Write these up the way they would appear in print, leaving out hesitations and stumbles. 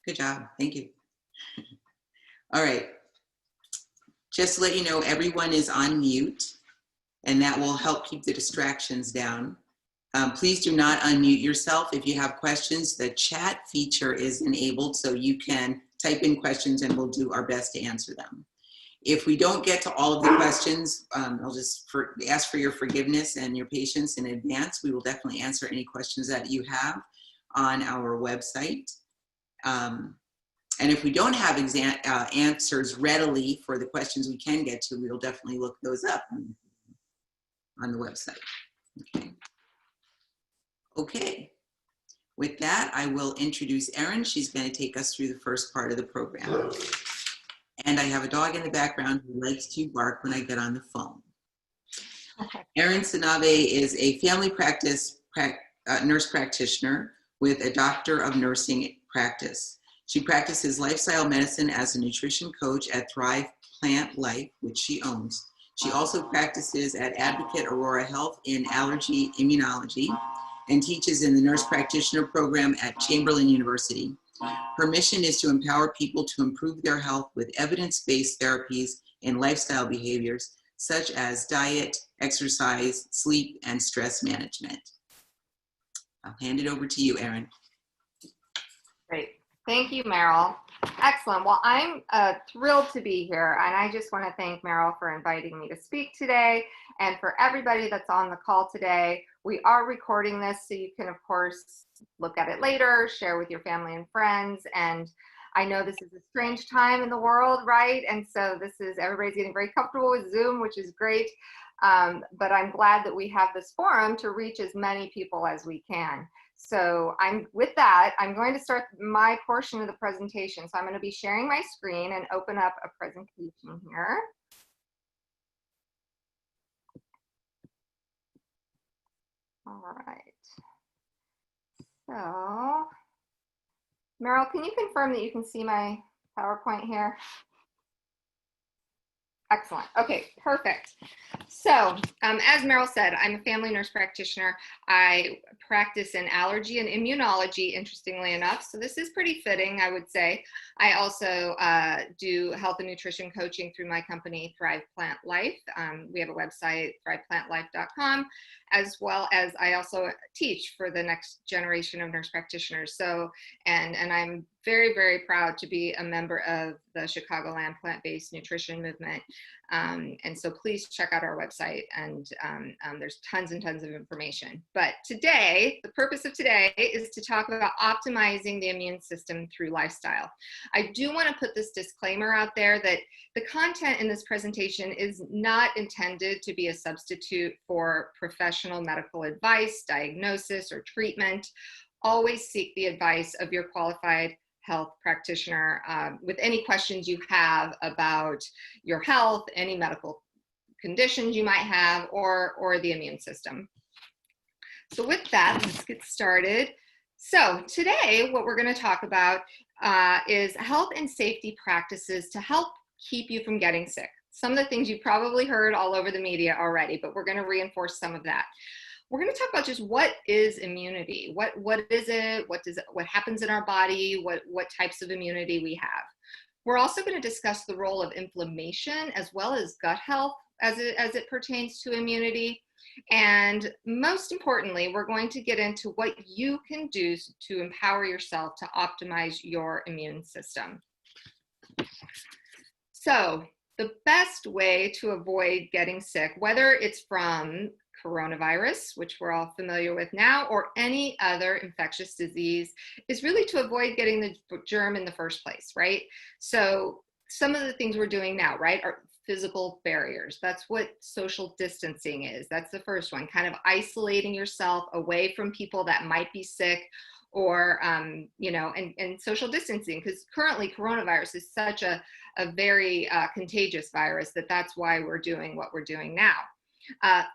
Good job. Thank you. All right. Just to let you know, everyone is on mute, and that will help keep the distractions down. Please do not unmute yourself. If you have questions, the chat feature is enabled, so you can type in questions and we'll do our best to answer them. If we don't get to all of the questions, I'll just ask for your forgiveness and your patience in advance. We will definitely answer any questions that you have on our website. And if we don't have answers readily for the questions we can get to, we'll definitely look those up on the website. Okay. With that, I will introduce Erin. She's going to take us through the first part of the program. And I have a dog in the background who likes to bark when I get on the phone. Erin Sinnaeve is a family practice nurse practitioner with a doctor of nursing practice. She practices lifestyle medicine as a nutrition coach at Thrive Plant Life, which she owns. She also practices at Advocate Aurora Health in allergy immunology and teaches in the nurse practitioner program at Chamberlain University. Her mission is to empower people to improve their health with evidence-based therapies and lifestyle behaviors such as diet, exercise, sleep, and stress management. I'll hand it over to you, Erin. Great. Thank you, Meryl. Excellent. Well, I'm thrilled to be here, and I just want to thank Meryl for inviting me to speak today, and for everybody that's on the call today. We are recording this, so you can, of course, look at it later, share with your family and friends, and I know this is a strange time in the world, right? And so everybody's getting very comfortable with Zoom, which is great, but I'm glad that we have this forum to reach as many people as we can. So with that, I'm going to start my portion of the presentation. So I'm going to be sharing my screen and open up a presentation here. All right. So, Meryl, can you confirm that you can see my PowerPoint here? Excellent. Okay, perfect. So, as Meryl said, I'm a family nurse practitioner. I practice in allergy and immunology, interestingly enough. So this is pretty fitting, I would say. I also do health and nutrition coaching through my company, Thrive Plant Life. We have a website, thriveplantlife.com, as well as I also teach for the next generation of nurse practitioners. So, and I'm very, very proud to be a member of the Chicagoland plant-based nutrition movement. And so please check out our website, and there's tons and tons of information. But today, the purpose of today is to talk about optimizing the immune system through lifestyle. I do want to put this disclaimer out there that the content in this presentation is not intended to be a substitute for professional medical advice, diagnosis, or treatment. Always seek the advice of your qualified health practitioner with any questions you have about your health, any medical conditions you might have, or the immune system. So with that, let's get started. So today, what we're going to talk about is health and safety practices to help keep you from getting sick. Some of the things you've probably heard all over the media already, but we're going to reinforce some of that. We're going to talk about just what is immunity, what is it, what happens in our body, what types of immunity we have. We're also going to discuss the role of inflammation as well as gut health as it pertains to immunity. And most importantly, we're going to get into what you can do to empower yourself to optimize your immune system. So the best way to avoid getting sick, whether it's from coronavirus, which we're all familiar with now, or any other infectious disease, is really to avoid getting the germ in the first place, right? So some of the things we're doing now, right, are physical barriers. That's what social distancing is. That's the first one, kind of isolating yourself away from people that might be sick, or, you know, and social distancing, because currently coronavirus is such a very contagious virus that's why we're doing what we're doing now.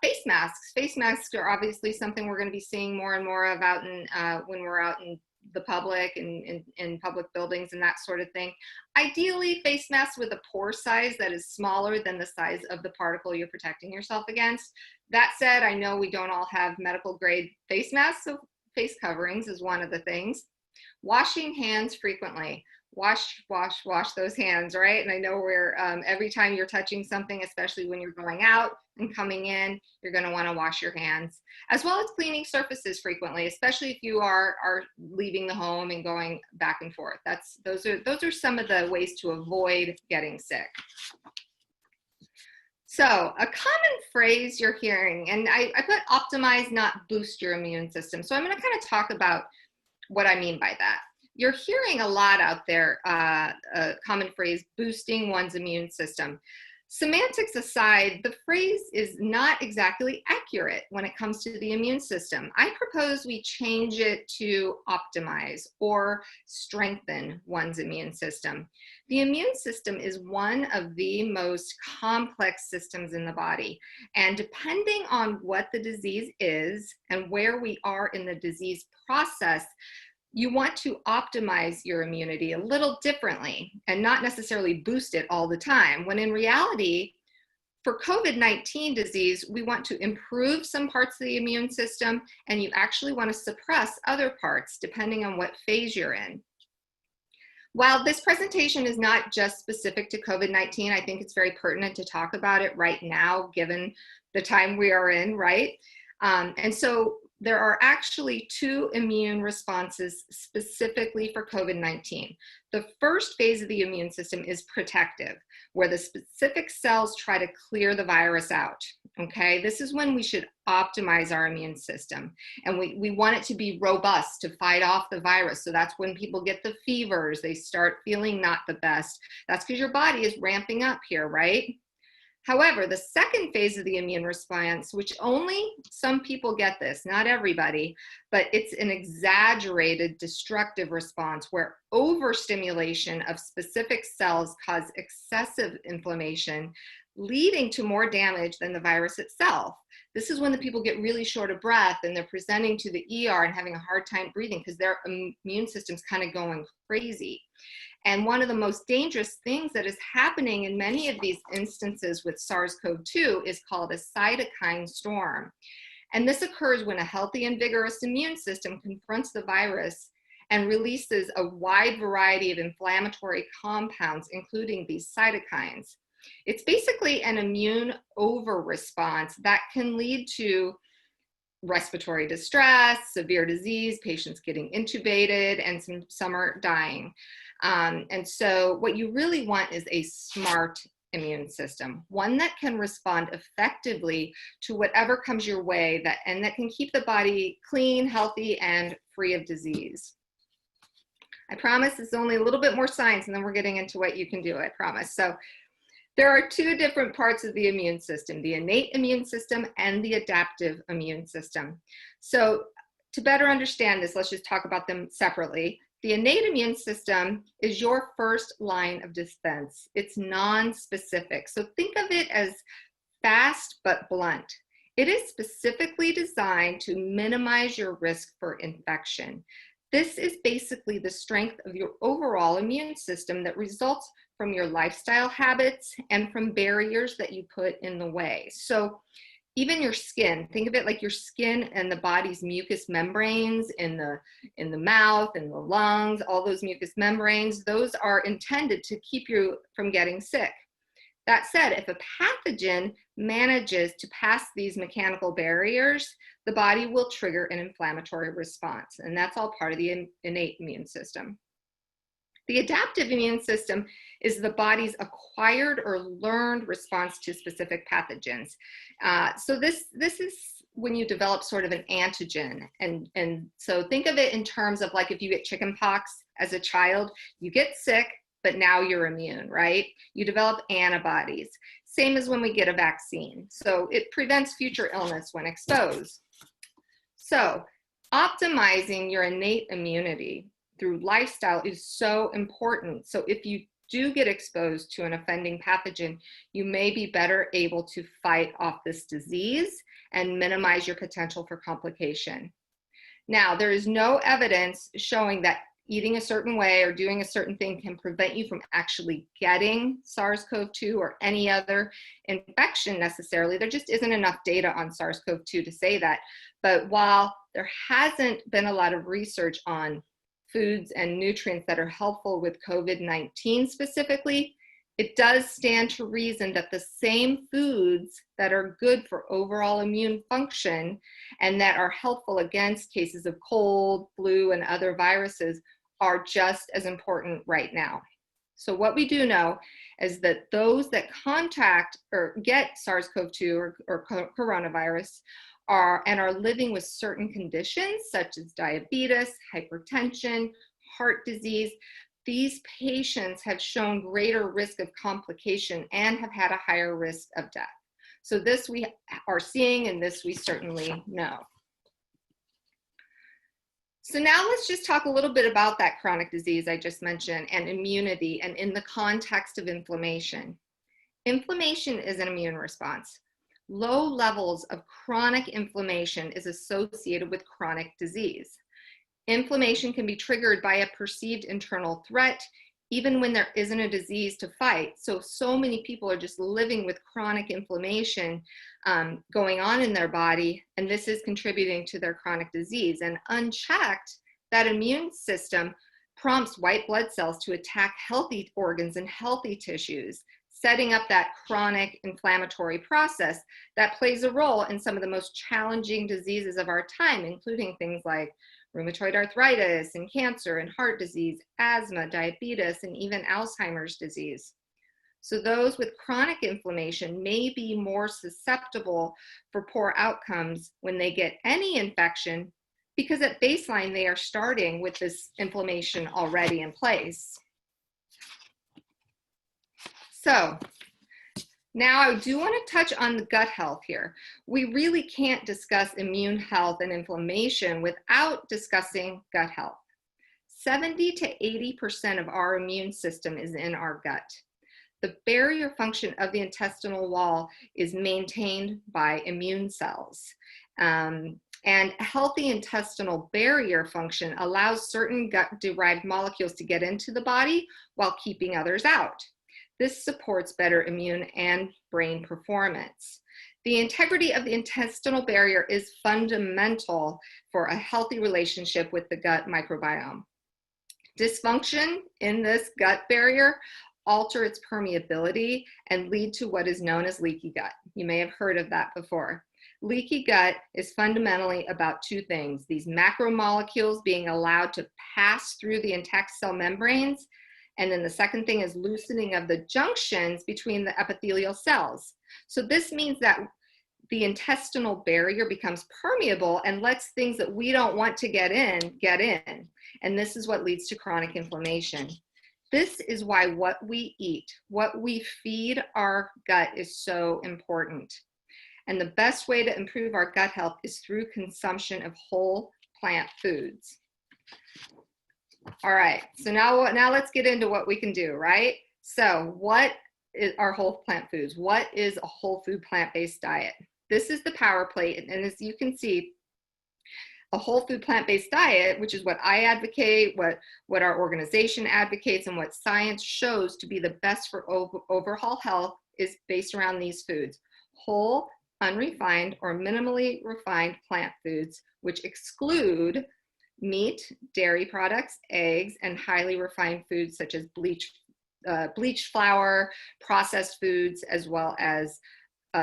Face masks. Face masks are obviously something we're going to be seeing more and more of out in, when we're out in the public and in public buildings and that sort of thing. Ideally, face masks with a pore size that is smaller than the size of the particle you're protecting yourself against. That said, I know we don't all have medical grade face masks, so face coverings is one of the things. Washing hands frequently. Wash those hands, right? And I know we're, every time you're touching something, especially when you're going out and coming in, you're gonna wanna wash your hands, as well as cleaning surfaces frequently, especially if you are leaving the home and going back and forth. Those are some of the ways to avoid getting sick. So a common phrase you're hearing, and I put optimize, not boost your immune system. So I'm gonna kind of talk about what I mean by that. You're hearing a lot out there, a common phrase, boosting one's immune system. Semantics aside, the phrase is not exactly accurate when it comes to the immune system. I propose we change it to optimize or strengthen one's immune system. The immune system is one of the most complex systems in the body. And depending on what the disease is and where we are in the disease process, you want to optimize your immunity a little differently and not necessarily boost it all the time, when in reality, for COVID-19 disease, we want to improve some parts of the immune system, and you actually want to suppress other parts depending on what phase you're in. While this presentation is not just specific to COVID-19, I think it's very pertinent to talk about it right now, given the time we are in, right? And so there are actually two immune responses specifically for COVID-19. The first phase of the immune system is protective, where the specific cells try to clear the virus out, okay? This is when we should optimize our immune system. And we want it to be robust to fight off the virus. So that's when people get the fevers, they start feeling not the best. That's because your body is ramping up here, right? However, the second phase of the immune response, which only some people get this, not everybody, but it's an exaggerated destructive response where overstimulation of specific cells cause excessive inflammation, leading to more damage than the virus itself. This is when the people get really short of breath and they're presenting to the ER and having a hard time breathing because their immune system's kind of going crazy. And one of the most dangerous things that is happening in many of these instances with SARS-CoV-2 is called a cytokine storm. And this occurs when a healthy and vigorous immune system confronts the virus and releases a wide variety of inflammatory compounds, including these cytokines. It's basically an immune over-response that can lead to respiratory distress, severe disease, patients getting intubated, and some are dying. And so what you really want is a smart immune system, one that can respond effectively to whatever comes your way and that can keep the body clean, healthy, and free of disease. I promise it's only a little bit more science and then we're getting into what you can do, I promise. So there are two different parts of the immune system, the innate immune system and the adaptive immune system. So to better understand this, let's just talk about them separately. The innate immune system is your first line of defense. It's non-specific. So think of it as fast but blunt. It is specifically designed to minimize your risk for infection. This is basically the strength of your overall immune system that results from your lifestyle habits and from barriers that you put in the way. So even your skin, think of it like your skin and the body's mucous membranes in the mouth and the lungs, all those mucous membranes, those are intended to keep you from getting sick. That said, if a pathogen manages to pass these mechanical barriers, the body will trigger an inflammatory response, and that's all part of the innate immune system. The adaptive immune system is the body's acquired or learned response to specific pathogens. So this is when you develop sort of an antigen. And so think of it in terms of like if you get chickenpox as a child, you get sick, but now you're immune, right? You develop antibodies. Same as when we get a vaccine. So it prevents future illness when exposed. So optimizing your innate immunity through lifestyle is so important. So if you do get exposed to an offending pathogen, you may be better able to fight off this disease and minimize your potential for complication. Now, there is no evidence showing that eating a certain way or doing a certain thing can prevent you from actually getting SARS-CoV-2 or any other infection necessarily. There just isn't enough data on SARS-CoV-2 to say that. But while there hasn't been a lot of research on foods and nutrients that are helpful with COVID-19 specifically, it does stand to reason that the same foods that are good for overall immune function and that are helpful against cases of cold, flu, and other viruses are just as important right now. So what we do know is that those that contact or get SARS-CoV-2 or coronavirus are living with certain conditions such as diabetes, hypertension, heart disease, these patients have shown greater risk of complication and have had a higher risk of death. So this we are seeing, and this we certainly know. So now let's just talk a little bit about that chronic disease I just mentioned and immunity, and in the context of inflammation. Inflammation is an immune response. Low levels of chronic inflammation is associated with chronic disease. Inflammation can be triggered by a perceived internal threat, even when there isn't a disease to fight. So many people are just living with chronic inflammation going on in their body, and this is contributing to their chronic disease. And unchecked, that immune system prompts white blood cells to attack healthy organs and healthy tissues, setting up that chronic inflammatory process that plays a role in some of the most challenging diseases of our time, including things like rheumatoid arthritis and cancer and heart disease, asthma, diabetes, and even Alzheimer's disease. So those with chronic inflammation may be more susceptible for poor outcomes when they get any infection, because at baseline they are starting with this inflammation already in place. So now I do want to touch on the gut health here. We really can't discuss immune health and inflammation without discussing gut health. 70 to 80% of our immune system is in our gut. The barrier function of the intestinal wall is maintained by immune cells. And healthy intestinal barrier function allows certain gut-derived molecules to get into the body while keeping others out. This supports better immune and brain performance. The integrity of the intestinal barrier is fundamental for a healthy relationship with the gut microbiome. Dysfunction in this gut barrier alter its permeability and lead to what is known as leaky gut. You may have heard of that before. Leaky gut is fundamentally about two things: these macromolecules being allowed to pass through the intact cell membranes, and then the second thing is loosening of the junctions between the epithelial cells. So this means that the intestinal barrier becomes permeable and lets things that we don't want to get in. And this is what leads to chronic inflammation. This is why what we eat, what we feed our gut is so important. And the best way to improve our gut health is through consumption of whole plant foods. All right, so now let's get into what we can do, right? So what is our whole plant foods? What is a whole food plant-based diet? This is the power plate, and as you can see, a whole food plant-based diet, which is what I advocate, what our organization advocates, and what science shows to be the best for overall health, is based around these foods: whole, unrefined, or minimally refined plant foods, which exclude meat, dairy products, eggs, and highly refined foods such as bleached flour, processed foods, as well as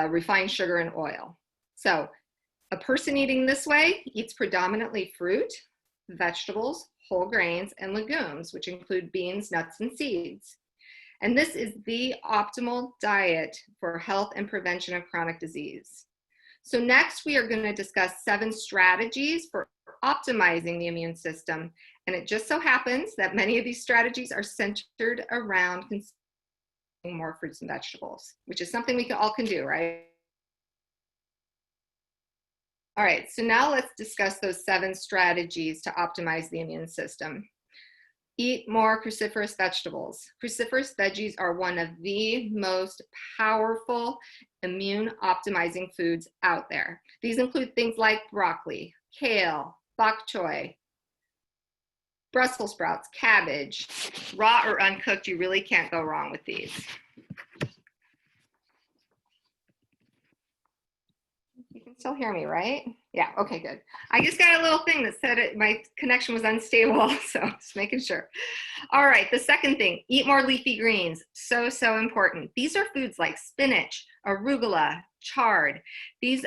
refined sugar and oil. So a person eating this way eats predominantly fruit, vegetables, whole grains, and legumes, which include beans, nuts, and seeds. And this is the optimal diet for health and prevention of chronic disease. So next, we are going to discuss 7 strategies for optimizing the immune system. And it just so happens that many of these strategies are centered around consuming more fruits and vegetables, which is something we all can do, right? All right, so now let's discuss those 7 strategies to optimize the immune system. Eat more cruciferous vegetables. Cruciferous veggies are one of the most powerful immune optimizing foods out there. These include things like broccoli, kale, bok choy, Brussels sprouts, cabbage. Raw or uncooked, you really can't go wrong with these. You can still hear me, right? Yeah, okay, good. I just got a little thing that said my connection was unstable, so just making sure. All right, the second thing, eat more leafy greens. So, so important. These are foods like spinach, arugula, chard, these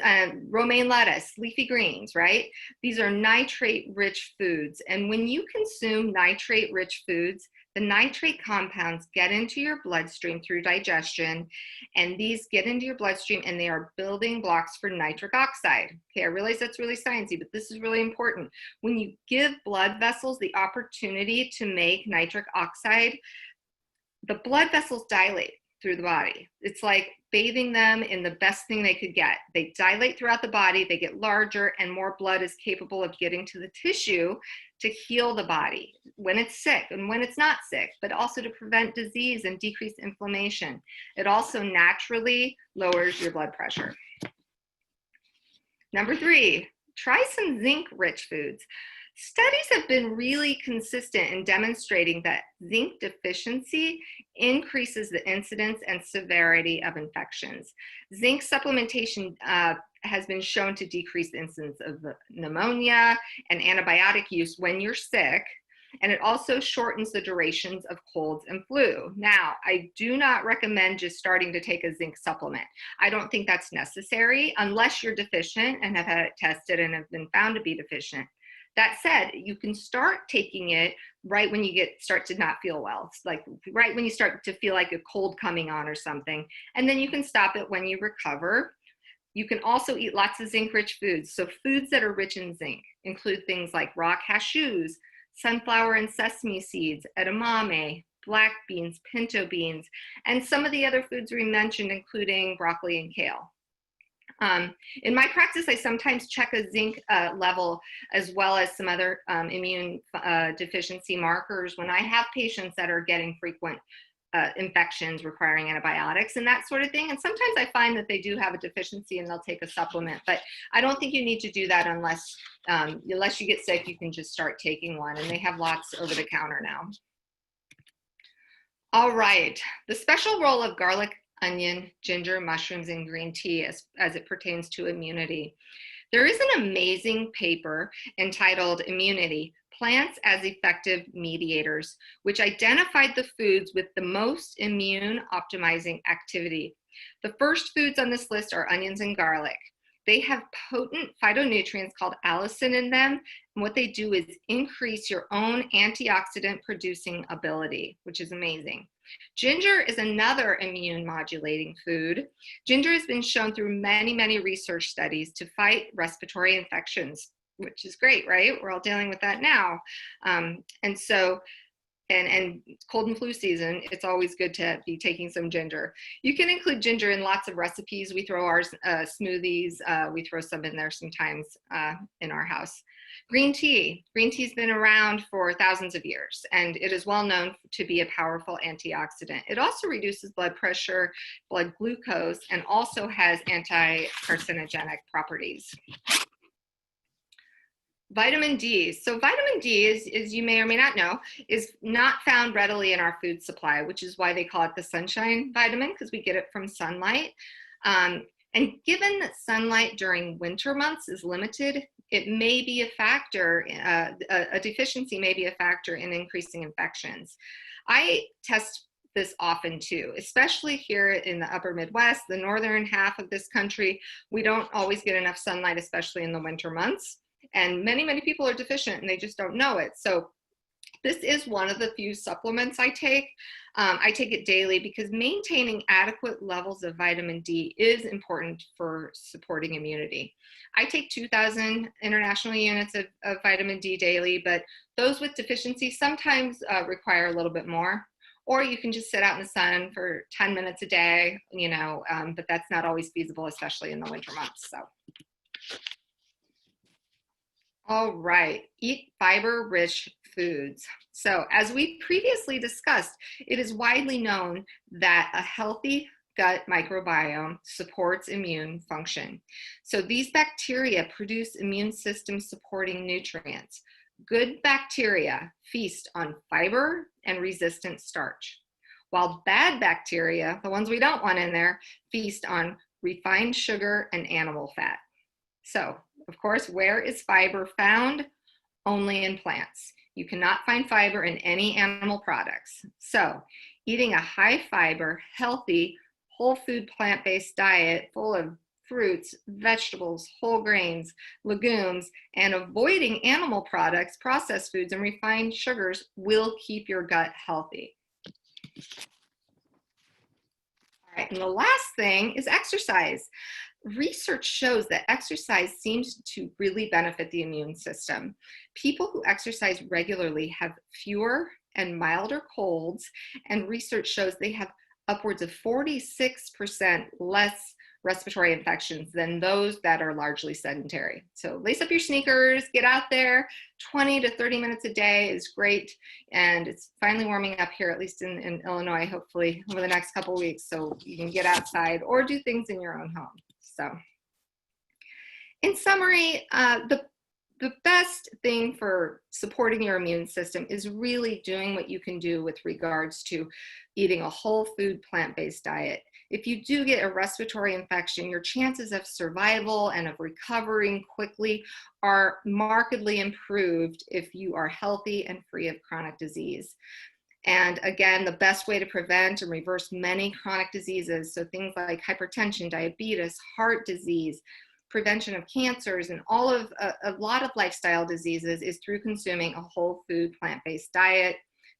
romaine lettuce, leafy greens, right? These are nitrate-rich foods. And when you consume nitrate-rich foods, the nitrate compounds get into your bloodstream through digestion, and these get into your bloodstream and they are building blocks for nitric oxide. Okay, I realize that's really sciencey, but this is really important. When you give blood vessels the opportunity to make nitric oxide, the blood vessels dilate through the body. It's like bathing them in the best thing they could get. They dilate throughout the body, they get larger, and more blood is capable of getting to the tissue to heal the body when it's sick and when it's not sick, but also to prevent disease and decrease inflammation. It also naturally lowers your blood pressure. Number 3, try some zinc-rich foods. Studies have been really consistent in demonstrating that zinc deficiency increases the incidence and severity of infections. Zinc supplementation has been shown to decrease the incidence of pneumonia and antibiotic use when you're sick, and it also shortens the durations of colds and flu. Now, I do not recommend just starting to take a zinc supplement. I don't think that's necessary unless you're deficient and have had it tested and have been found to be deficient. That said, you can start taking it right when you start to not feel well. It's like right when you start to feel like a cold coming on or something, and then you can stop it when you recover. You can also eat lots of zinc-rich foods. So foods that are rich in zinc include things like raw cashews, sunflower and sesame seeds, edamame, black beans, pinto beans, and some of the other foods we mentioned, including broccoli and kale. In my practice, I sometimes check a zinc level as well as some other immune deficiency markers when I have patients that are getting frequent infections requiring antibiotics and that sort of thing. And sometimes I find that they do have a deficiency and they'll take a supplement, but I don't think you need to do that unless you get sick. You can just start taking one, and they have lots over the counter now. All right, the special role of garlic, onion, ginger, mushrooms, and green tea as it pertains to immunity. There is an amazing paper entitled Immunity, Plants as Effective Mediators, which identified the foods with the most immune optimizing activity. The first foods on this list are onions and garlic. They have potent phytonutrients called allicin in them, and what they do is increase your own antioxidant producing ability, which is amazing. Ginger is another immune modulating food. Ginger has been shown through many, many research studies to fight respiratory infections, which is great, right? We're all dealing with that now. And cold and flu season, it's always good to be taking some ginger. You can include ginger in lots of recipes. We throw our smoothies, we throw some in there sometimes in our house. Green tea. Green tea's been around for thousands of years, and it is well known to be a powerful antioxidant. It also reduces blood pressure, blood glucose, and also has anti-carcinogenic properties. Vitamin D. So vitamin D, as you may or may not know, is not found readily in our food supply, which is why they call it the sunshine vitamin, because we get it from sunlight. And given that sunlight during winter months is limited, it may be a factor, a deficiency may be a factor in increasing infections. I test this often too, especially here in the upper Midwest, the northern half of this country. We don't always get enough sunlight, especially in the winter months. And many, many people are deficient and they just don't know it. So this is one of the few supplements I take. I take it daily because maintaining adequate levels of vitamin D is important for supporting immunity. I take 2,000 international units of vitamin D daily, but those with deficiency sometimes require a little bit more. Or you can just sit out in the sun for 10 minutes a day, but that's not always feasible, especially in the winter months. So. All right, eat fiber-rich foods. So as we previously discussed, it is widely known that a healthy gut microbiome supports immune function. So these bacteria produce immune system supporting nutrients. Good bacteria feast on fiber and resistant starch, while bad bacteria, the ones we don't want in there, feast on refined sugar and animal fat. So, of course, where is fiber found? Only in plants. You cannot find fiber in any animal products. So, eating a high fiber, healthy, whole food plant-based diet full of fruits, vegetables, whole grains, legumes, and avoiding animal products, processed foods, and refined sugars will keep your gut healthy. All right, and the last thing is exercise. Research shows that exercise seems to really benefit the immune system. People who exercise regularly have fewer and milder colds, and research shows they have upwards of 46% less respiratory infections than those that are largely sedentary. So lace up your sneakers, get out there. 20 to 30 minutes a day is great. And it's finally warming up here, at least in Illinois, hopefully over the next couple of weeks, so you can get outside or do things in your own home. So in summary, the best thing for supporting your immune system is really doing what you can do with regards to eating a whole food plant-based diet. If you do get a respiratory infection, your chances of survival and of recovering quickly are markedly improved if you are healthy and free of chronic disease. And again, the best way to prevent and reverse many chronic diseases, so things like hypertension, diabetes, heart disease, prevention of cancers, and all of a lot of lifestyle diseases, is through consuming a whole food plant-based diet.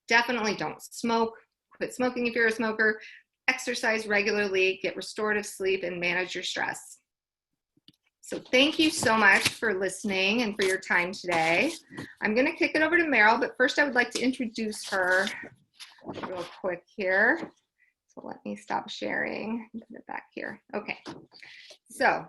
Definitely don't smoke. Quit smoking if you're a smoker. Exercise regularly, get restorative sleep, and manage your stress. So thank you so much for listening and for your time today. I'm going to kick it over to Meryl, but first I would like to introduce her real quick here. So let me stop sharing and put it back here. Okay. So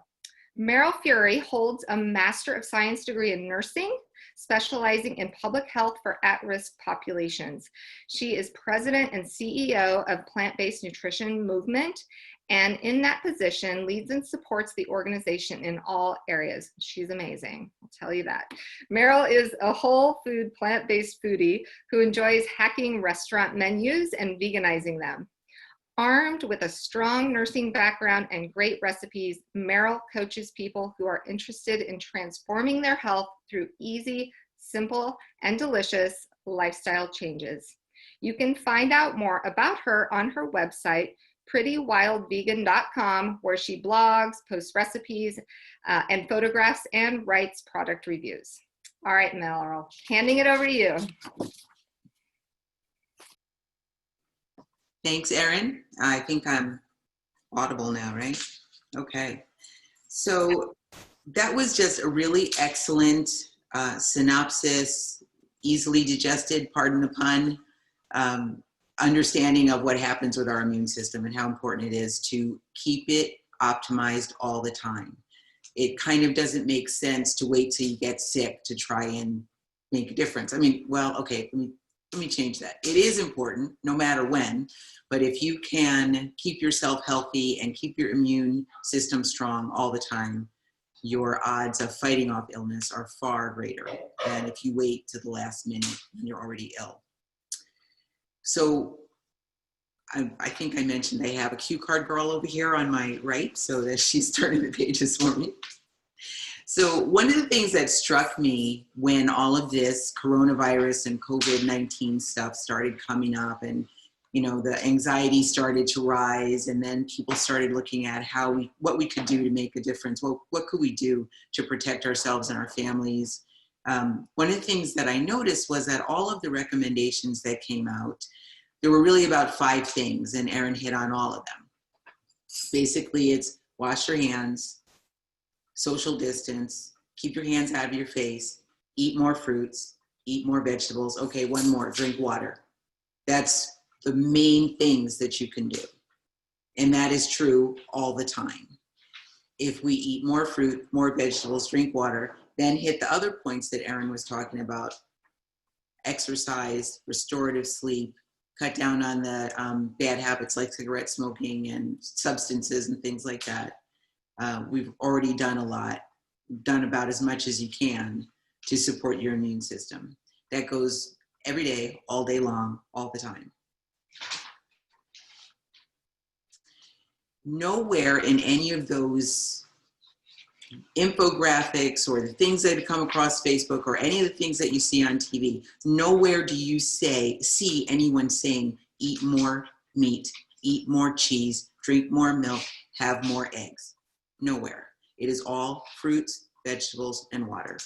Meryl Fury holds a Master of Science degree in nursing, specializing in public health for at-risk populations. She is president and CEO of Plant-Based Nutrition Movement, and in that position leads and supports the organization in all areas. She's amazing, I'll tell you that. Meryl is a whole food plant-based foodie who enjoys hacking restaurant menus and veganizing them. Armed with a strong nursing background and great recipes, Meryl coaches people who are interested in transforming their health through easy, simple, and delicious lifestyle changes. You can find out more about her on her website, prettywildvegan.com, where she blogs, posts recipes, and photographs, and writes product reviews. All right, Meryl, handing it over to you. Thanks, Erin. I think I'm audible now, right? Okay. So that was just a really excellent synopsis, easily digested, pardon the pun, understanding of what happens with our immune system and how important it is to keep it optimized all the time. It kind of doesn't make sense to wait till you get sick to try and make a difference. I mean, well, okay, let me change that. It is important no matter when, but if you can keep yourself healthy and keep your immune system strong all the time, your odds of fighting off illness are far greater than if you wait to the last minute when you're already ill. So I think I mentioned I have a cue card girl over here on my right so that she's turning the pages for me. So one of the things that struck me when all of this coronavirus and COVID-19 stuff started coming up, and the anxiety started to rise, and then people started looking at what we could do to make a difference. Well, what could we do to protect ourselves and our families? One of the things that I noticed was that all of the recommendations that came out, there were really about 5 things, and Erin hit on all of them. Basically, it's wash your hands, social distance, keep your hands out of your face, eat more fruits, eat more vegetables. Okay, one more, drink water. That's the main things that you can do. And that is true all the time. If we eat more fruit, more vegetables, drink water, then hit the other points that Erin was talking about: exercise, restorative sleep, cut down on the bad habits like cigarette smoking and substances and things like that. We've already done a lot, done about as much as you can to support your immune system. That goes every day, all day long, all the time. Nowhere in any of those infographics or the things that come across Facebook or any of the things that you see on TV, nowhere do you see anyone saying, eat more meat, eat more cheese, drink more milk, have more eggs. Nowhere. It is all fruits, vegetables, and water.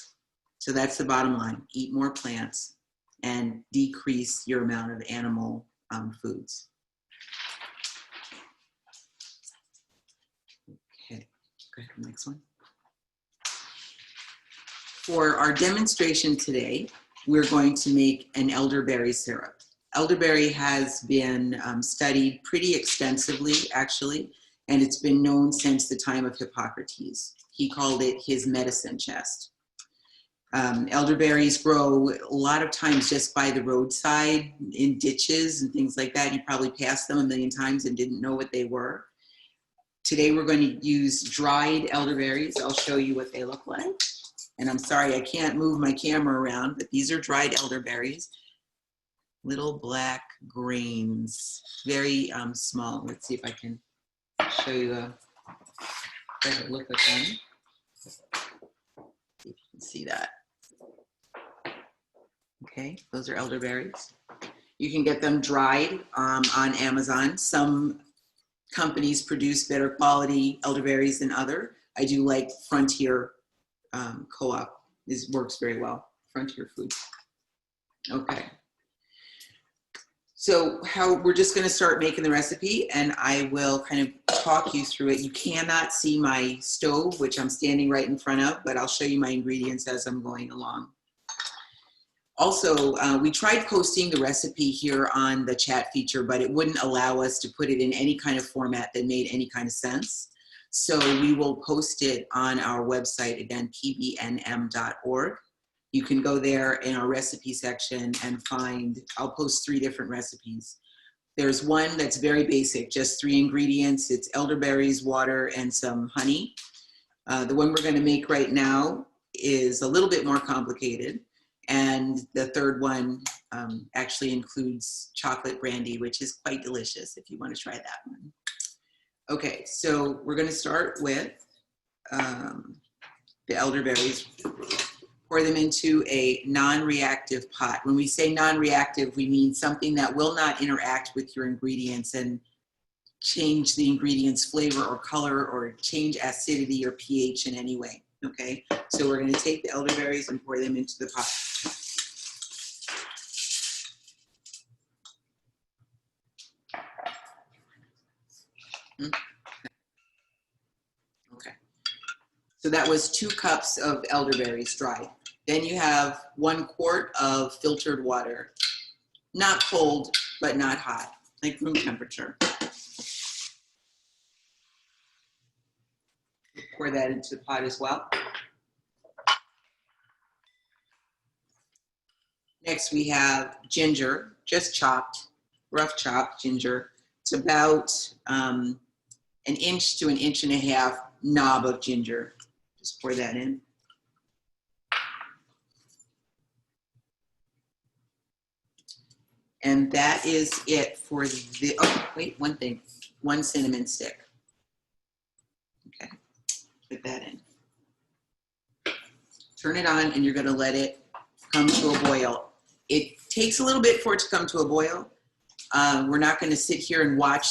So that's the bottom line. Eat more plants and decrease your amount of animal foods. Okay, go ahead, next one. For our demonstration today, we're going to make an elderberry syrup. Elderberry has been studied pretty extensively, actually, and it's been known since the time of Hippocrates. He called it his medicine chest. Elderberries grow a lot of times just by the roadside in ditches and things like that. You probably passed them a million times and didn't know what they were. Today we're going to use dried elderberries. I'll show you what they look like. And I'm sorry, I can't move my camera around, but these are dried elderberries. Little black grains, very small. Let's see if I can show you a better look at them. See if you can see that. Okay, those are elderberries. You can get them dried on Amazon. Some companies produce better quality elderberries than other. I do like Frontier Co-op. This works very well. Frontier Foods. Okay. So we're just going to start making the recipe, and I will kind of talk you through it. You cannot see my stove, which I'm standing right in front of, but I'll show you my ingredients as I'm going along. Also, we tried posting the recipe here on the chat feature, but it wouldn't allow us to put it in any kind of format that made any kind of sense. So we will post it on our website, again, pbnm.org. You can go there in our recipe section and find, I'll post 3 different recipes. There's one that's very basic, just 3 ingredients. It's elderberries, water, and some honey. The one we're gonna make right now is a little bit more complicated. And the third one actually includes chocolate brandy, which is quite delicious if you want to try that one. Okay, so we're going to start with the elderberries. Pour them into a non-reactive pot. When we say non-reactive, we mean something that will not interact with your ingredients and change the ingredients' flavor or color or change acidity or pH in any way. Okay, so we're going to take the elderberries and pour them into the pot. Okay, so that was 2 cups of elderberries dried. Then you have 1 quart of filtered water, not cold, but not hot, like room temperature. Pour that into the pot as well. Next we have ginger, just chopped, rough chopped ginger. It's about an inch to an inch and a half knob of ginger. Just pour that in. And that is it for the, oh, wait, one thing, 1 cinnamon stick. Okay, put that in. Turn it on and you're gonna let it come to a boil. It takes a little bit for it to come to a boil. We're not gonna sit here and watch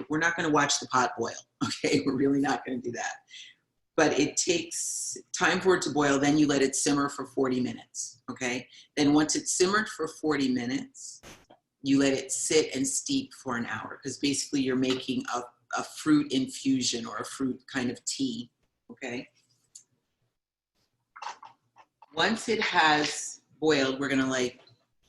we're not gonna watch the pot boil, okay? We're really not gonna do that. But it takes time for it to boil, then you let it simmer for 40 minutes, okay? Then once it's simmered for 40 minutes, you let it sit and steep for an hour, because basically you're making a fruit infusion or a fruit kind of tea, okay? Once it has boiled, we're gonna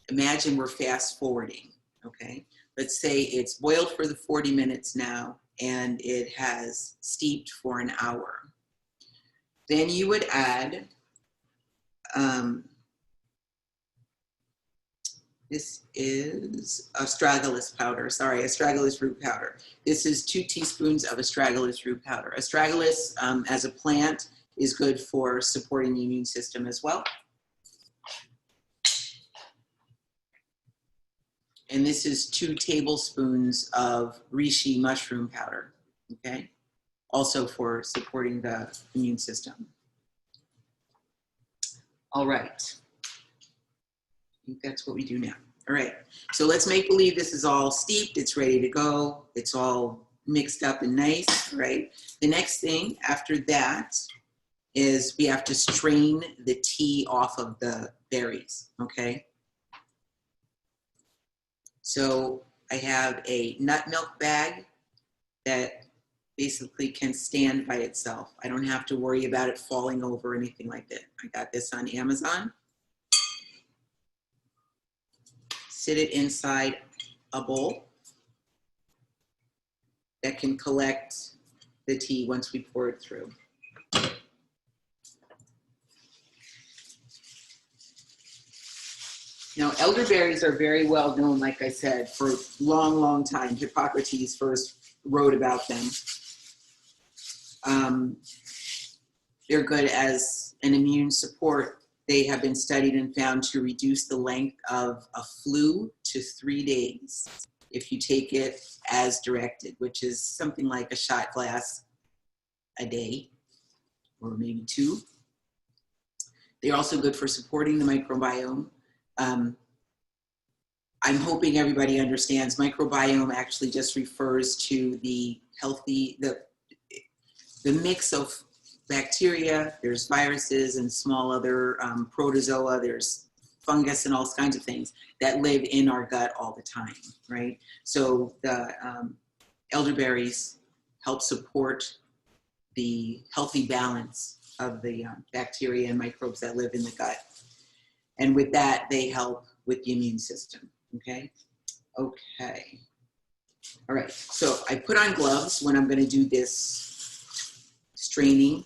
imagine we're fast forwarding, okay? Let's say it's boiled for the 40 minutes now and it has steeped for an hour. Then you would add, this is astragalus powder, sorry, astragalus root powder. This is 2 teaspoons of astragalus root powder. Astragalus as a plant is good for supporting the immune system as well. And this is 2 tablespoons of reishi mushroom powder, okay? also for supporting the immune system. All right. I think that's what we do now. All right. So let's make believe this is all steeped. It's ready to go. It's all mixed up and nice, right? The next thing after that is we have to strain the tea off of the berries, okay? So I have a nut milk bag that basically can stand by itself. I don't have to worry about it falling over or anything like that. I got this on Amazon. Sit it inside a bowl that can collect the tea once we pour it through. Now, elderberries are very well known, like I said, for a long, long time. Hippocrates first wrote about them. They're good as an immune support. They have been studied and found to reduce the length of a flu to 3 days if you take it as directed, which is something like a shot glass a day, or maybe 2. They're also good for supporting the microbiome. I'm hoping everybody understands microbiome actually just refers to the healthy, the mix of bacteria, there's viruses and small other protozoa, there's fungus and all kinds of things that live in our gut all the time, right? So the elderberries help support the healthy balance of the bacteria and microbes that live in the gut. And with that, they help with the immune system, okay? Okay. All right, so I put on gloves when I'm gonna do this straining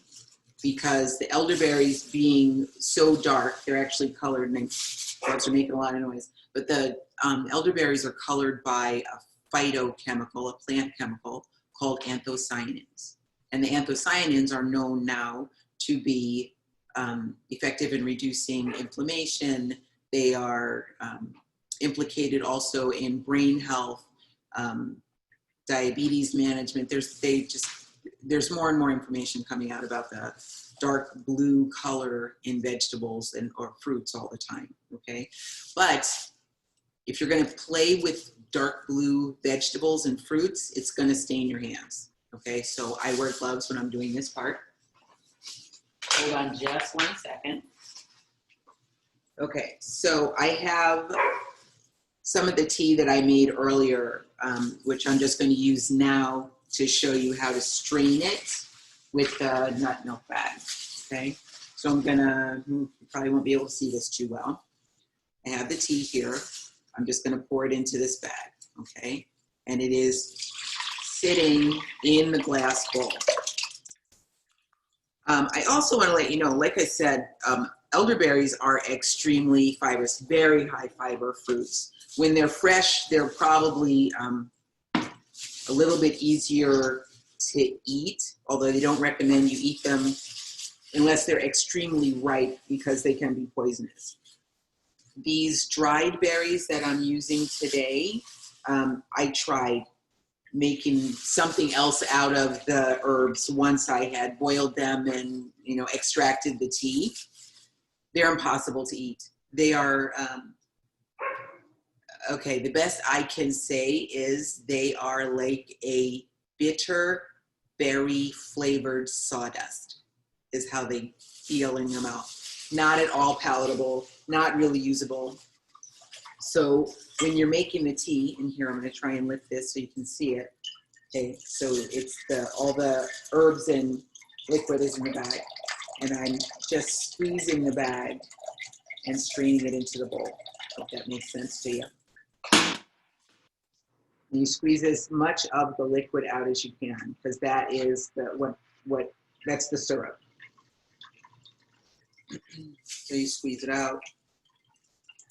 because the elderberries being so dark, they're actually colored, and gloves are making a lot of noise, but the elderberries are colored by a phytochemical, a plant chemical called anthocyanins. And the anthocyanins are known now to be effective in reducing inflammation. They are implicated also in brain health, diabetes management. There's more and more information coming out about the dark blue color in vegetables or fruits all the time, okay? But if you're gonna play with dark blue vegetables and fruits, it's gonna stain your hands, okay? So I wear gloves when I'm doing this part. Hold on just 1 second. Okay, so I have some of the tea that I made earlier, which I'm just gonna use now to show you how to strain it with the nut milk bag, okay? So I'm gonna, you probably won't be able to see this too well. I have the tea here. I'm just gonna pour it into this bag, okay? And it is sitting in the glass bowl. I also wanna let you know, like I said, elderberries are extremely fibrous, very high fiber fruits. When they're fresh, they're probably a little bit easier to eat, although they don't recommend you eat them unless they're extremely ripe because they can be poisonous. These dried berries that I'm using today, I tried making something else out of the herbs once I had boiled them and extracted the tea. They're impossible to eat. They are, okay, the best I can say is they are like a bitter berry flavored sawdust is how they feel in your mouth. Not at all palatable, not really usable. So when you're making the tea, and here I'm gonna try and lift this so you can see it. Okay, so it's all the herbs and liquid is in the bag. And I'm just squeezing the bag and straining it into the bowl. Hope that makes sense to you. And you squeeze as much of the liquid out as you can, because that is that's the syrup. So you squeeze it out.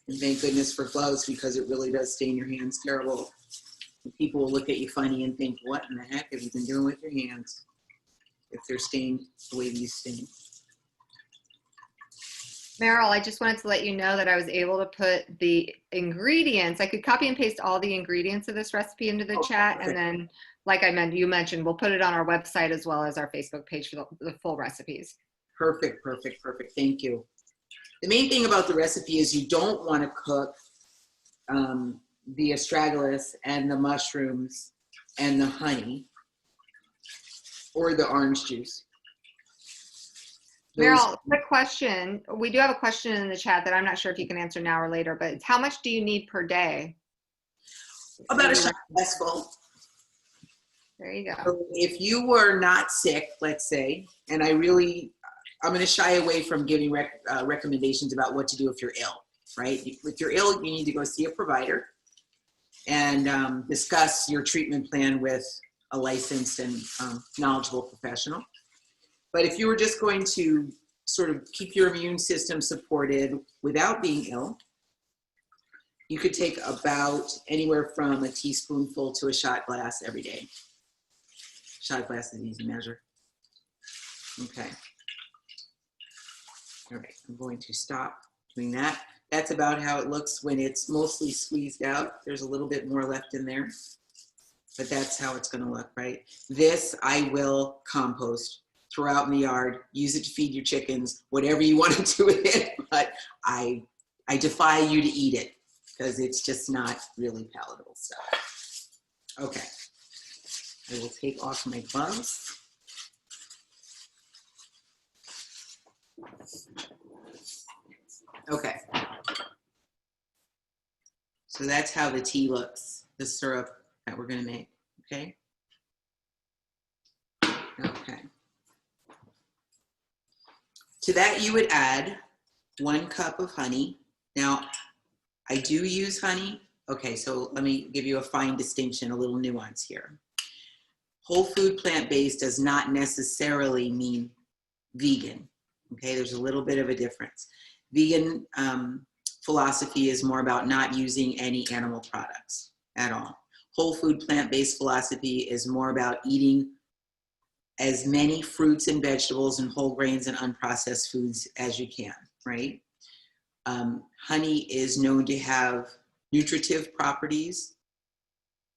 And thank goodness for gloves, because it really does stain your hands terrible. And people will look at you funny and think, what in the heck have you been doing with your hands if they're stained the way these stain? Meryl, I just wanted to let you know that I was able to put the ingredients. I could copy and paste all the ingredients of this recipe into the chat and then like you mentioned, we'll put it on our website as well as our Facebook page for the full recipes. Perfect, perfect, perfect. Thank you. The main thing about the recipe is you don't want to cook the astragalus and the mushrooms and the honey or the orange juice. Meryl, quick question. We do have a question in the chat that I'm not sure if you can answer now or later, but it's how much do you need per day? About a shot glass full. There you go. So if you were not sick, let's say, and I'm going to shy away from giving recommendations about what to do if you're ill, right? If you're ill, you need to go see a provider and discuss your treatment plan with a licensed and knowledgeable professional. But if you were just going to sort of keep your immune system supported without being ill, you could take about anywhere from a teaspoonful to a shot glass every day. Shot glass is an easy measure. Okay. All right, I'm going to stop doing that. That's about how it looks when it's mostly squeezed out. There's a little bit more left in there, but that's how it's going to look, right? This I will compost, throw out in the yard, use it to feed your chickens, whatever you want to do with it, but I defy you to eat it because it's just not really palatable stuff. Okay, I will take off my gloves. Okay, so that's how the tea looks, the syrup that we're going to make, okay? Okay. To that you would add 1 cup of honey. Now, I do use honey. Okay, so let me give you a fine distinction, a little nuance here. Whole food plant-based does not necessarily mean vegan, okay? There's a little bit of a difference. Vegan philosophy is more about not using any animal products at all. Whole food plant-based philosophy is more about eating as many fruits and vegetables and whole grains and unprocessed foods as you can, right? Honey is known to have nutritive properties.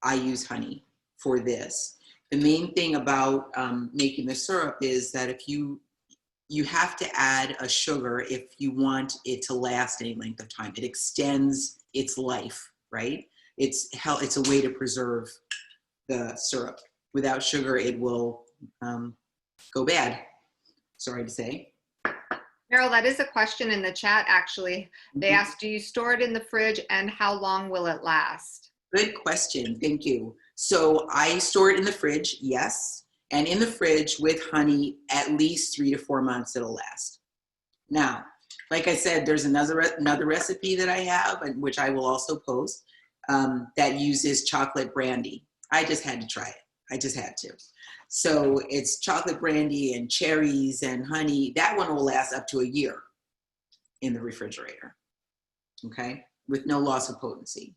I use honey for this. The main thing about making the syrup is that if you have to add a sugar if you want it to last any length of time. It extends its life, right? It's a way to preserve the syrup. Without sugar, it will go bad, sorry to say. Meryl, that is a question in the chat, actually. They asked, do you store it in the fridge and how long will it last? Good question, thank you. So I store it in the fridge, yes. And in the fridge with honey, at least 3 to 4 months it'll last. Now, like I said, there's another recipe that I have, which I will also post, that uses chocolate brandy. I just had to try it. I just had to. So it's chocolate brandy and cherries and honey. That one will last up to a year in the refrigerator, okay? With no loss of potency,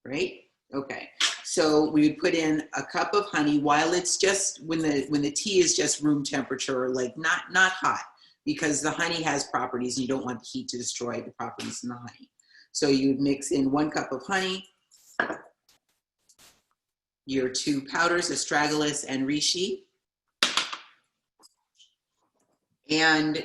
right? Okay, so we would put in a cup of honey while it's just, when the tea is just room temperature, like not hot, because the honey has properties and you don't want the heat to destroy the properties in the honey. So you would mix in 1 cup of honey, your 2 powders, astragalus and reishi, and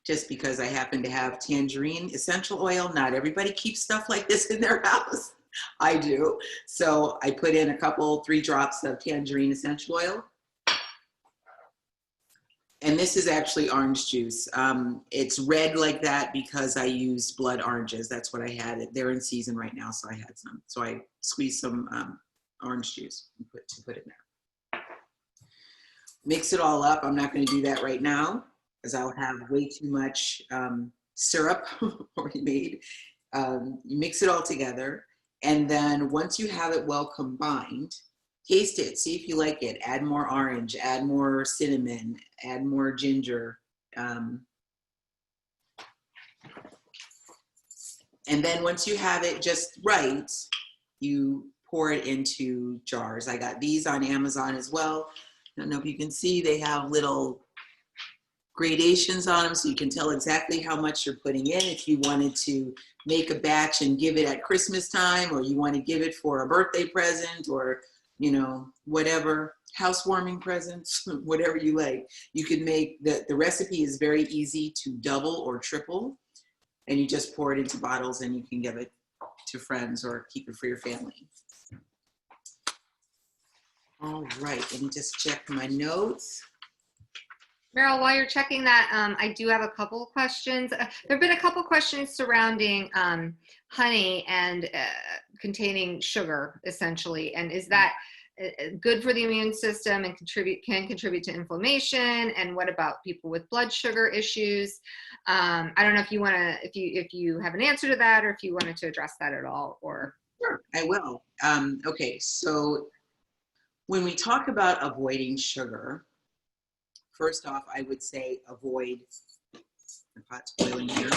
just because I happen to have tangerine essential oil, not everybody keeps stuff like this in their house. I do. So I put in 3 drops of tangerine essential oil. And this is actually orange juice. It's red like that because I used blood oranges. That's what I had. They're in season right now, so I had some. So I squeezed some orange juice and put in there. Mix it all up. I'm not going to do that right now because I'll have way too much syrup already made. You mix it all together. And then once you have it well combined, taste it, see if you like it. Add more orange, add more cinnamon, add more ginger. And then once you have it just right, you pour it into jars. I got these on Amazon as well. I don't know if you can see, they have little gradations on them so you can tell exactly how much you're putting in. If you wanted to make a batch and give it at Christmas time, or you want to give it for a birthday present, or, you know, whatever, housewarming presents, whatever you like. You can make, the recipe is very easy to double or triple, and you just pour it into bottles and you can give it to friends or keep it for your family. All right, let me just check my notes. Meryl, while you're checking that, I do have a couple of questions. There have been a couple of questions surrounding honey and containing sugar, essentially. And is that good for the immune system and can contribute to inflammation? And what about people with blood sugar issues? I don't know if you want to, if you have an answer to that, or if you wanted to address that at all. Or Sure, I will. Okay, so when we talk about avoiding sugar, first off, I would say avoid, the pot's boiling here,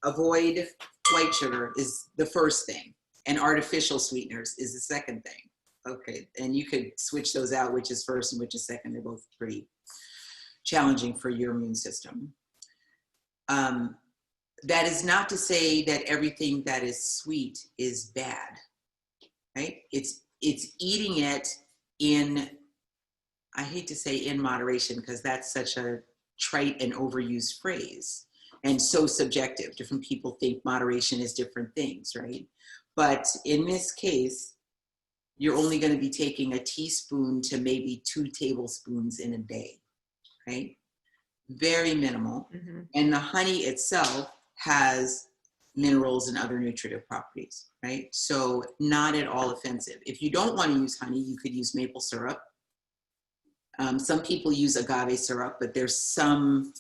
avoid white sugar is the first thing, and artificial sweeteners is the second thing. Okay, and you could switch those out, which is first and which is second. They're both pretty challenging for your immune system. That is not to say that everything that is sweet is bad, right? It's eating it in, I hate to say in moderation, because that's such a trite and overused phrase and so subjective. Different people think moderation is different things, right? But in this case, you're only going to be taking a teaspoon to maybe 2 tablespoons in a day, right? Very minimal. Mm-hmm. And the honey itself has minerals and other nutritive properties, right? So not at all offensive. If you don't want to use honey, you could use maple syrup. Some people use agave syrup, but there's some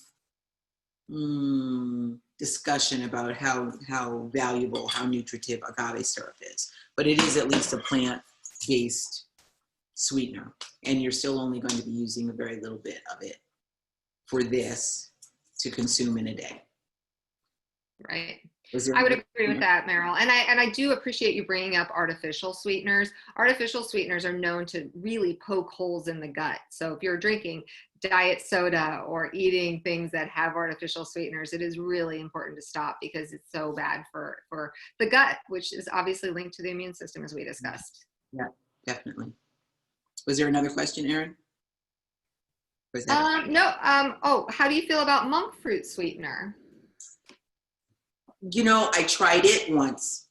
discussion about how valuable, how nutritive agave syrup is. But it is at least a plant-based sweetener, and you're still only going to be using a very little bit of it for this to consume in a day. Right. I would agree with that, Meryl. And I do appreciate you bringing up artificial sweeteners. Artificial sweeteners are known to really poke holes in the gut. So if you're drinking diet soda or eating things that have artificial sweeteners, it is really important to stop, because it's so bad for the gut, which is obviously linked to the immune system, as we discussed. Yeah, definitely. Was there another question, Erin? No. Oh, how do you feel about monk fruit sweetener? You know, I tried it once.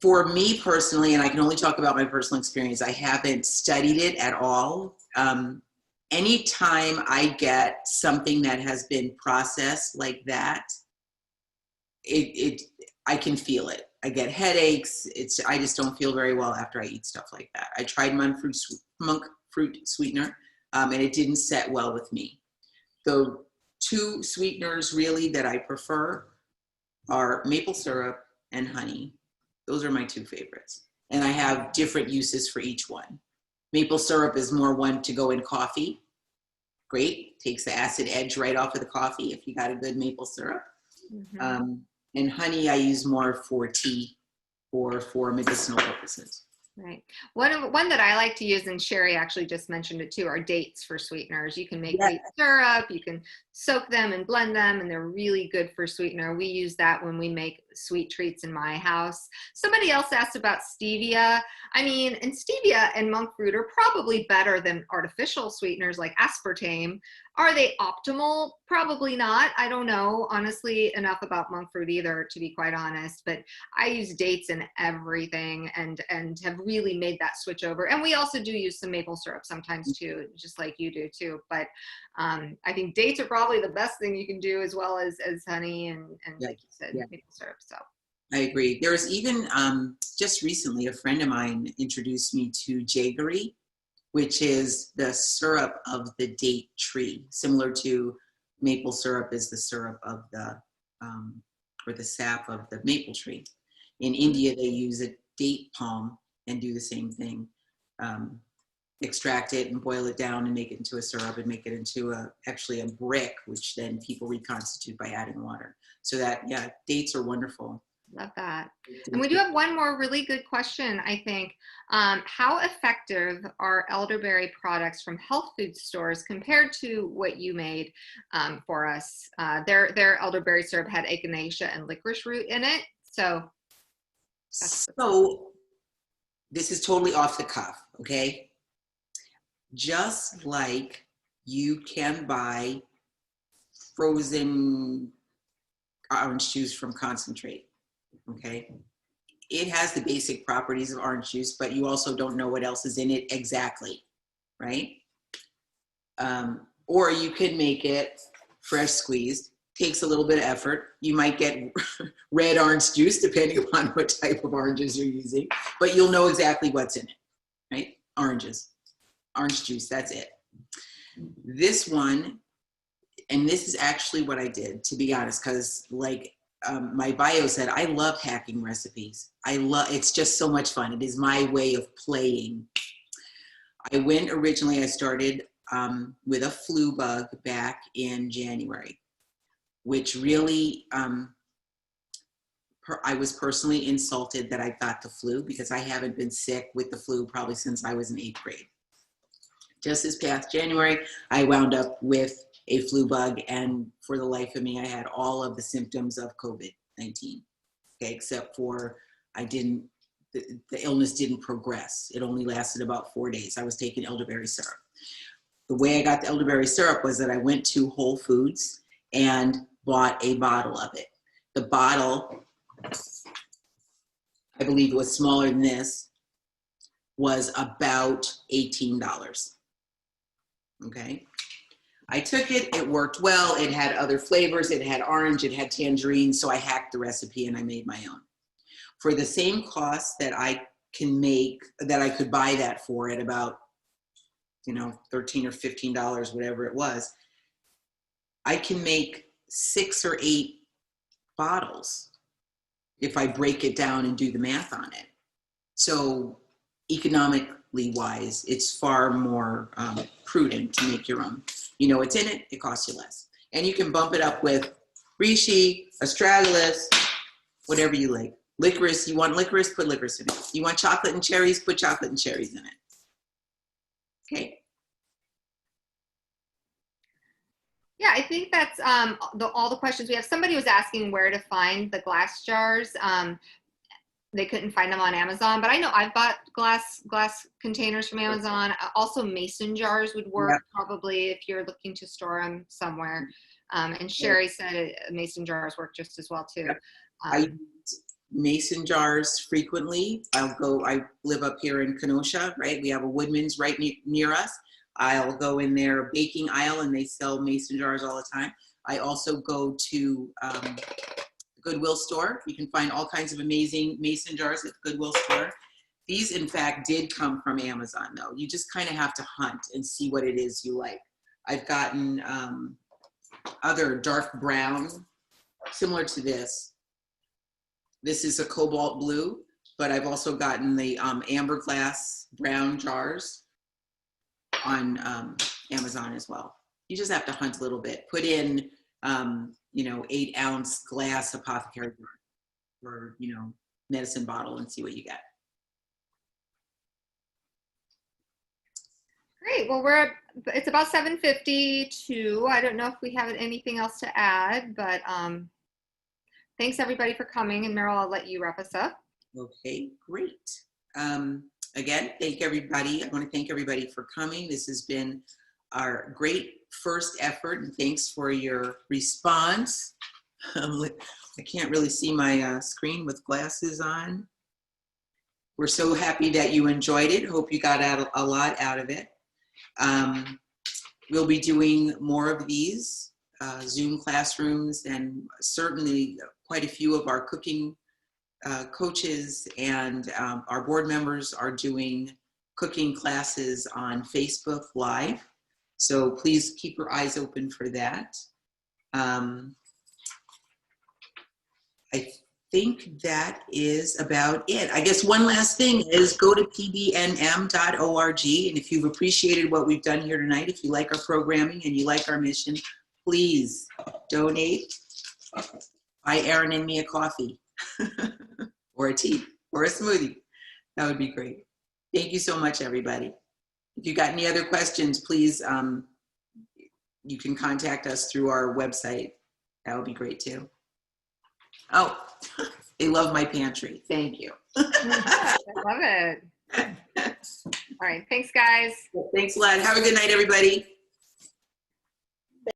For me personally, and I can only talk about my personal experience, I haven't studied it at all. Anytime I get something that has been processed like that, I can feel it. I get headaches. I just don't feel very well after I eat stuff like that. I tried monk fruit sweetener, and it didn't set well with me. The 2 sweeteners really that I prefer are maple syrup and honey. Those are my 2 favorites. And I have different uses for each one. Maple syrup is more one to go in coffee. Great, takes the acid edge right off of the coffee if you got a good maple syrup. Mm-hmm. And honey I use more for tea or for medicinal purposes. Right. One that I like to use, and Sherry actually just mentioned it too, are dates for sweeteners. You can make date syrup, you can soak them and blend them, and they're really good for sweetener. We use that when we make sweet treats in my house. Somebody else asked about stevia. I mean, and stevia and monk fruit are probably better than artificial sweeteners like aspartame. Are they optimal? Probably not. I don't know, honestly, enough about monk fruit either, to be quite honest, but I use dates in everything and have really made that switch over. And we also do use some maple syrup sometimes too, just like you do too. But I think dates are probably the best thing you can do, as well as honey and like you said, maple syrup. So I agree. There was even just recently a friend of mine introduced me to jaggery, which is the syrup of the date tree, similar to maple syrup is the syrup of the, or the sap of the maple tree. In India, they use a date palm and do the same thing. Extract it and boil it down and make it into a syrup and make it into actually a brick, which then people reconstitute by adding water. So that, yeah, dates are wonderful. Love that. And we do have one more really good question, I think. How effective are elderberry products from health food stores compared to what you made for us? Their elderberry syrup had echinacea and licorice root in it. So this is totally off the cuff, okay? Just like you can buy frozen orange juice from concentrate, okay? It has the basic properties of orange juice, but you also don't know what else is in it exactly, right? Or you can make it fresh squeezed. Takes a little bit of effort. You might get red orange juice depending upon what type of oranges you're using, but you'll know exactly what's in it, right? Oranges, orange juice, that's it. This one, and this is actually what I did, to be honest, because like my bio said, I love hacking recipes. It's just so much fun. It is my way of playing. I started with a flu bug back in January, which really, I was personally insulted that I got the flu because I haven't been sick with the flu probably since I was in 8th grade. Just this past January, I wound up with a flu bug, and for the life of me, I had all of the symptoms of COVID-19, okay, except for the illness didn't progress. It only lasted about 4 days. I was taking elderberry syrup. The way I got the elderberry syrup was that I went to Whole Foods and bought a bottle of it. The bottle, I believe it was smaller than this, was about $18. Okay. I took it, it worked well. It had other flavors. It had orange, it had tangerine. So I hacked the recipe and I made my own. For the same cost that I could buy that for at about, $13 or $15, whatever it was, I can make 6 or 8 bottles if I break it down and do the math on it. So economically wise, it's far more prudent to make your own. You know what's in it, it costs you less. And you can bump it up with reishi, astragalus, whatever you like. Licorice, you want licorice, put licorice in it. You want chocolate and cherries, put chocolate and cherries in it. Okay. yeah, I think that's all the questions we have. Somebody was asking where to find the glass jars. They couldn't find them on Amazon, but I know I've bought glass containers from Amazon. Also, mason jars would work probably if you're looking to store them somewhere. And Sherry said mason jars work just as well too. I use mason jars frequently. I live up here in Kenosha, right? We have a Woodman's right near us. I'll go in their baking aisle and they sell mason jars all the time. I also go to Goodwill store. You can find all kinds of amazing mason jars at the Goodwill store. These, in fact, did come from Amazon, though. You just kind of have to hunt and see what it is you like. I've gotten other dark brown, similar to this. This is a cobalt blue, but I've also gotten the amber glass brown jars on Amazon as well. You just have to hunt a little bit. Put in 8-ounce glass apothecary or medicine bottle and see what you get. Great. Well, it's about 7:52. I don't know if we have anything else to add, but thanks everybody for coming. And Meryl, I'll let you wrap us up. Okay, great. Again, thank everybody. I want to thank everybody for coming. This has been our great first effort, and thanks for your response. I can't really see my screen with glasses on. We're so happy that you enjoyed it. Hope you got a lot out of it. We'll be doing more of these Zoom classrooms, and certainly quite a few of our cooking coaches and our board members are doing cooking classes on Facebook Live. So please keep your eyes open for that. I think that is about it. I guess one last thing is go to pbnm.org, and if you've appreciated what we've done here tonight, if you like our programming and you like our mission, please donate. Buy Erin and me a coffee. or a tea or a smoothie. That would be great. Thank you so much, everybody. If you got any other questions, please, you can contact us through our website. That would be great too. Oh, they love my pantry. Thank you. I love it. All right. Thanks, guys. Thanks a lot. Have a good night, everybody.